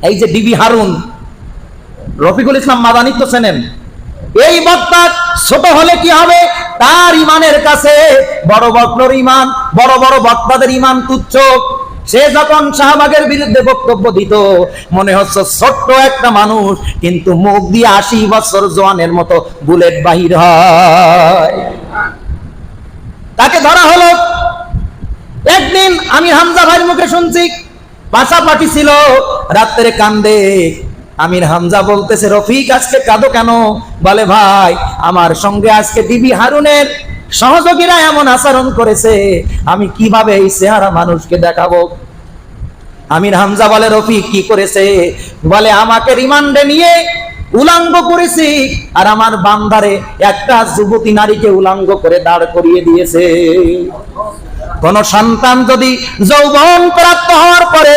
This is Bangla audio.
এই যে ডিবি হারুন, রফিকুল ইসলাম মাদানী তো চেনেন, এই বক্তা ছোট হলে কি হবে, তার ইমানের কাছে বড় বক্তার ইমান, বড় বড় বক্তাদের ইমান তুচ্ছ। সে যখন শাহবাগের বিরুদ্ধে বক্তব্য দিত, মনে হচ্ছে ছোট্ট একটা মানুষ, কিন্তু মুখ দিয়ে 80 বছর জওয়ানের মতো বুলেট বাহির হয়। তাকে ধরা হলো। একদিন আমি হামজা ভাইয়ের মুখে শুনছি, পাশাপাশি ছিল, রাত্রে কান্দে। আমির হামজা বলতেছে, রফিক আজকে কাঁদো কেন? বলে, ভাই আমার সঙ্গে আজকে ডিবি হারুনের সহযোগীরা এমন আচরণ করেছে, আমি কিভাবে এই চেহারা মানুষকে দেখাবো? আমির হামজা বলে, রফিক কি করেছে? বলে, আমাকে রিমান্ডে নিয়ে উলাঙ্গ করেছি, আর আমার বান্দারে একটা যুবতী নারীকে উলাঙ্গ করে দাঁড় করিয়ে দিয়েছে। কোন সন্তান যদি যৌবন প্রাপ্ত হওয়ার পরে